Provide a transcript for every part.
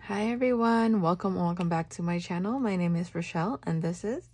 Hi everyone, welcome back to my channel. My name is Rochelle and this is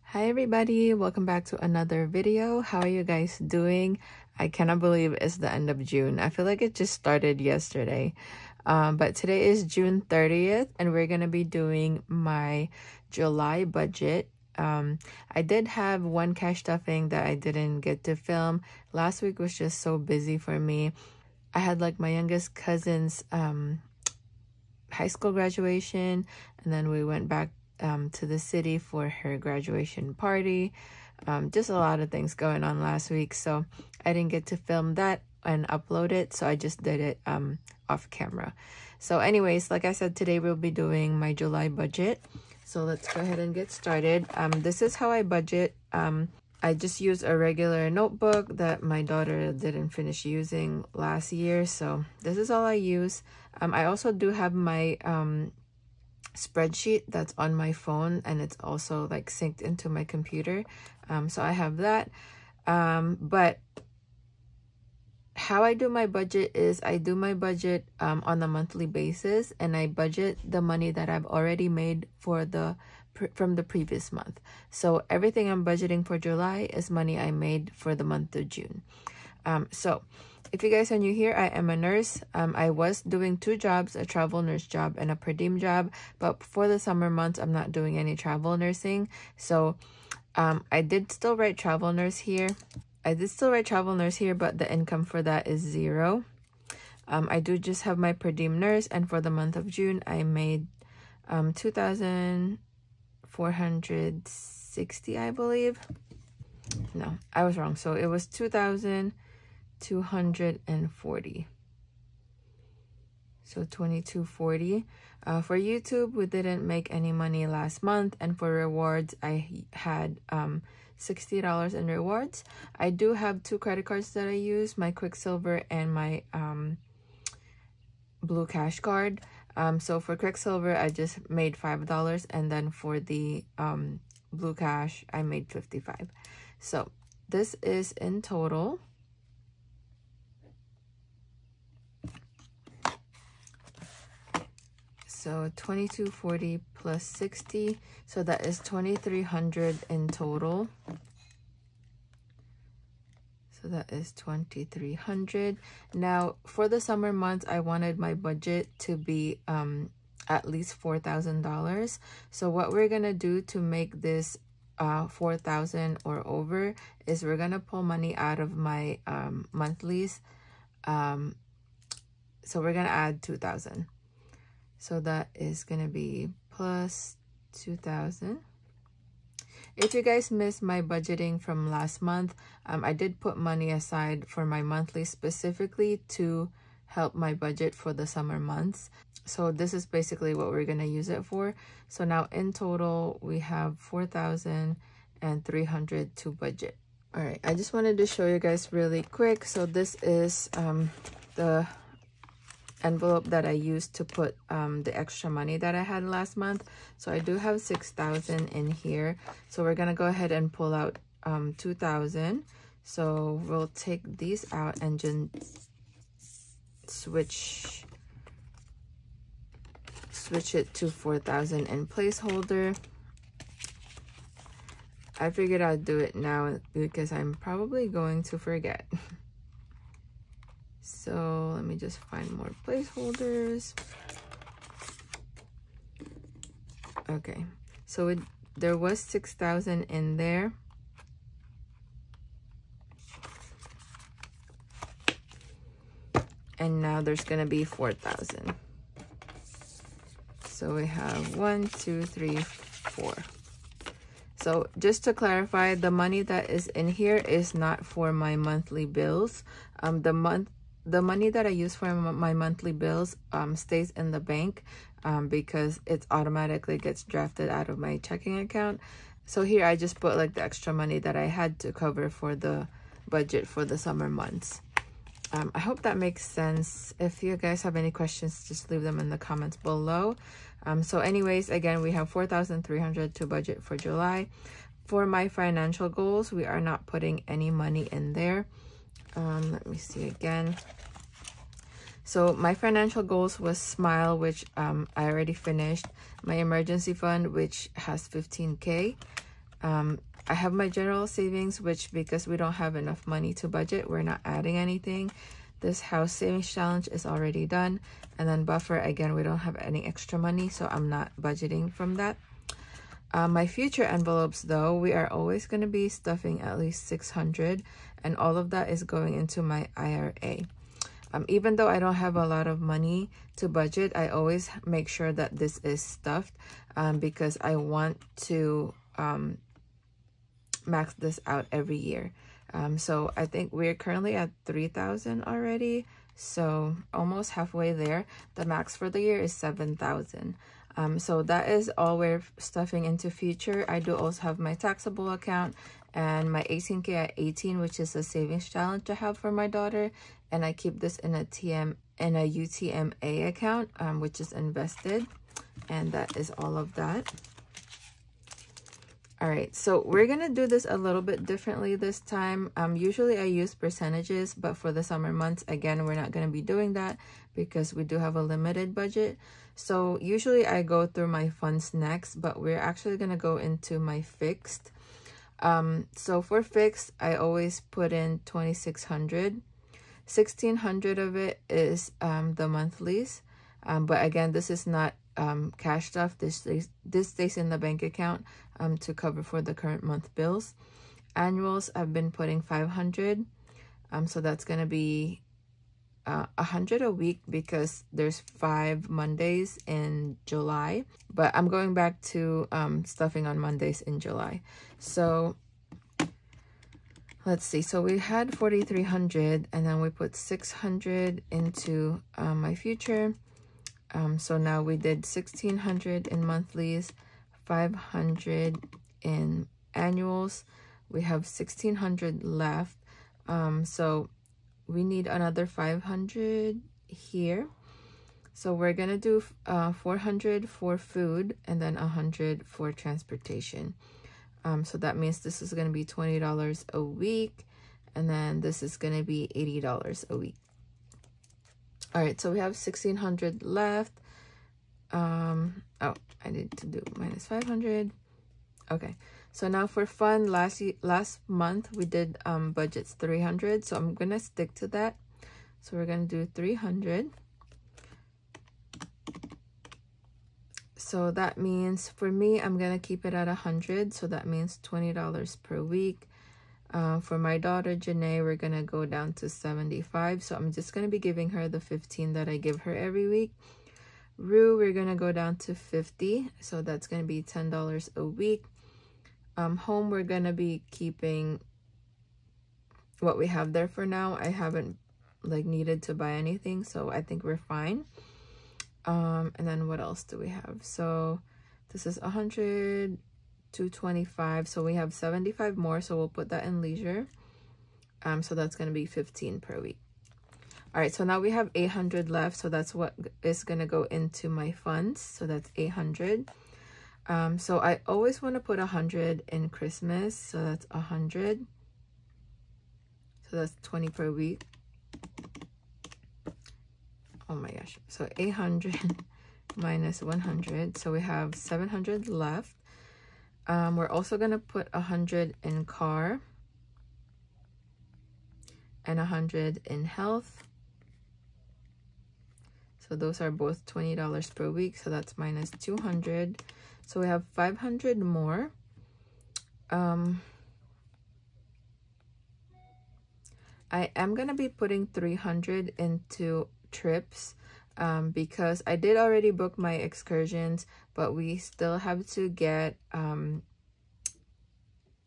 Hi everybody, welcome back to another video. How are you guys doing? I cannot believe it's the end of June. I feel like it just started yesterday. But today is June 30th and we're gonna be doing my July budget. I did have one cash stuffing that I didn't get to film. Last week was just so busy for me. I had like my youngest cousin's high school graduation, and then we went back to the city for her graduation party. Just a lot of things going on last week, so I didn't get to film that and upload it, so I just did it off camera. So anyways, like I said, today we'll be doing my July budget. So let's go ahead and get started. This is how I budget. I just used a regular notebook that my daughter didn't finish using last year, so this is all I use. I also do have my spreadsheet that's on my phone, and it's also like synced into my computer, so I have that. But how I do my budget is I do my budget on a monthly basis, and I budget the money that I've already made for from the previous month. So everything I'm budgeting for July is money I made for the month of June. So if you guys are new here, I am a nurse. I was doing two jobs, a travel nurse job and a per diem job, but for the summer months I'm not doing any travel nursing. So I did still write travel nurse here. But the income for that is zero. I do just have my per diem nurse, and for the month of June I made 2,460, I believe. No, I was wrong. So it was 2,240. So 2,240. For YouTube, we didn't make any money last month, and for rewards, I had $60 in rewards. I do have two credit cards that I use, my Quicksilver and my Blue Cash card. So for Quicksilver, I just made $5, and then for the Blue Cash, I made $55. So this is in total. So 2,240 plus 60, so that is 2,300 in total. So that is 2,300. Now for the summer months, I wanted my budget to be at least $4,000. So what we're gonna do to make this 4,000 or over is we're gonna pull money out of my monthlies. So we're gonna add 2,000. So that is gonna be plus 2,000. If you guys missed my budgeting from last month, I did put money aside for my monthly specifically to help my budget for the summer months. So this is basically what we're gonna use it for. So now in total, we have 4,300 to budget. All right, I just wanted to show you guys really quick. So this is the envelope that I used to put the extra money that I had last month. So I do have 6,000 in here. So we're gonna go ahead and pull out 2,000. So we'll take these out and just switch it to 4,000 in placeholder. I figured I'd do it now because I'm probably going to forget. So let me just find more placeholders. Okay, so there was 6,000 in there. And now there's gonna be 4,000. So we have 1, 2, 3, 4. So just to clarify, the money that is in here is not for my monthly bills. The money that I use for my monthly bills stays in the bank because it automatically gets drafted out of my checking account. So here I just put like the extra money that I had to cover for the budget for the summer months. I hope that makes sense. If you guys have any questions, just leave them in the comments below. So anyways, again, we have 4,300 to budget for July. For my financial goals, we are not putting any money in there. Let me see again. So my financial goals was Smile, which I already finished. My emergency fund, which has 15K. I have my general savings, which because we don't have enough money to budget, we're not adding anything. This house savings challenge is already done. And then buffer, again, we don't have any extra money, so I'm not budgeting from that. My future envelopes, though, we are always going to be stuffing at least 600, and all of that is going into my IRA. Even though I don't have a lot of money to budget, I always make sure that this is stuffed because I want to max this out every year. So I think we're currently at 3,000 already, so almost halfway there. The max for the year is 7,000. So that is all we're stuffing into future. I do also have my taxable account and my 18K at 18, which is a savings challenge I have for my daughter, and I keep this in a UTMA account, which is invested, and that is all of that. All right, so we're gonna do this a little bit differently this time. Usually I use percentages, but for the summer months, again, we're not gonna be doing that because we do have a limited budget. So usually I go through my funds next, but we're actually gonna go into my fixed. So for fixed, I always put in 2,600. 1,600 of it is the monthlies, but again, this is not cash stuff. This stays in the bank account to cover for the current month bills. Annuals, I've been putting 500, so that's gonna be 100 a week because there's 5 Mondays in July, but I'm going back to stuffing on Mondays in July. So let's see, so we had 4,300 and then we put 600 into my future. So now we did 1,600 in monthlies, 500 in annuals. We have 1,600 left. So we need another 500 here. So we're gonna do 400 for food and then 100 for transportation. So that means this is gonna be $20 a week, and then this is gonna be $80 a week. All right, so we have 1,600 left. Oh, I need to do minus 500. Okay, so now for fun, last month we did budgets 300, so I'm gonna stick to that. So we're gonna do 300. So that means for me, I'm gonna keep it at 100, so that means $20 per week. For my daughter Janae, we're gonna go down to 75, so I'm just gonna be giving her the 15 that I give her every week. Rue, we're gonna go down to 50, so that's gonna be $10 a week. Home, we're gonna be keeping what we have there for now. I haven't like needed to buy anything, so I think we're fine. And then what else do we have? So this is 100 to 25, so we have 75 more, so we'll put that in leisure. So that's going to be 15 per week. All right, so now we have 800 left, so that's what is going to go into my funds. So that's 800. So I always want to put 100 in Christmas, so that's 100. So that's 20 per week. Oh my gosh, so 800 minus 100, so we have 700 left. We're also gonna put 100 in car and 100 in health. So those are both $20 per week, so that's minus 200. So we have 500 more. I am gonna be putting 300 into trips because I did already book my excursions, but we still have to get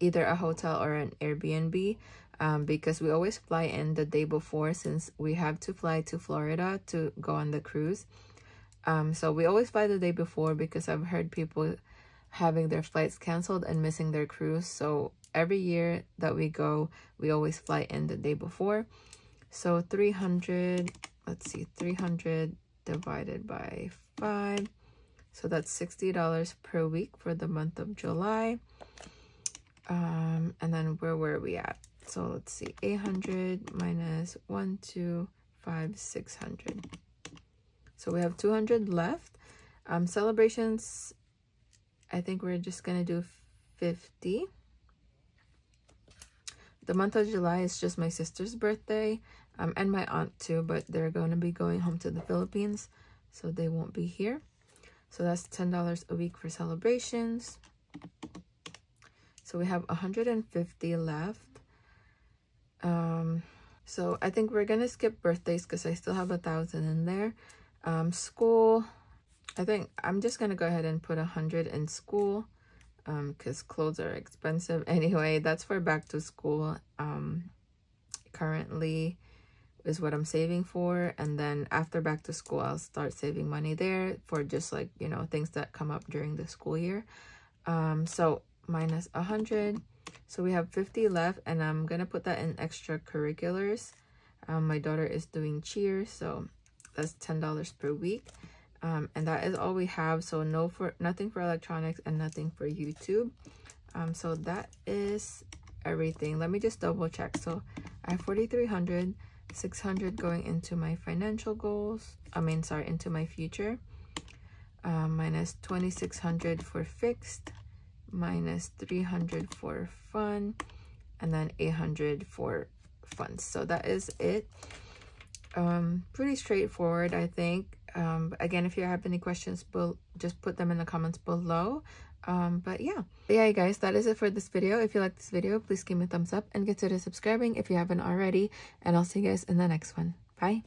either a hotel or an Airbnb because we always fly in the day before, since we have to fly to Florida to go on the cruise. So we always fly the day before because I've heard people having their flights canceled and missing their cruise. So every year that we go, we always fly in the day before. So 300, let's see, 300 divided by 5. So that's $60 per week for the month of July. And then where were we at? So let's see, 800 minus 1, 2, 600. So we have 200 left. Celebrations, I think we're just gonna do 50. The month of July is just my sister's birthday, and my aunt too, but they're going to be going home to the Philippines, so they won't be here. So that's $10 a week for celebrations. So we have 150 left. So I think we're gonna skip birthdays because I still have 1,000 in there. School, I think I'm just gonna go ahead and put 100 in school, because clothes are expensive anyway. That's for back to school. Currently is what I'm saving for, and then after back to school I'll start saving money there for just like, you know, things that come up during the school year. So minus 100, so we have 50 left, and I'm gonna put that in extracurriculars. My daughter is doing cheer, so that's $10 per week. And that is all we have. So nothing for electronics and nothing for YouTube. So that is everything. Let me just double check. So I have 4,300, 600 going into my financial goals. Into my future. Minus 2,600 for fixed, minus 300 for fun, and then 800 for funds. So that is it. Pretty straightforward, I think. Again, if you have any questions, just put them in the comments below. But yeah, guys, that is it for this video. If you like this video, please give me a thumbs up and consider subscribing if you haven't already, and I'll see you guys in the next one. Bye.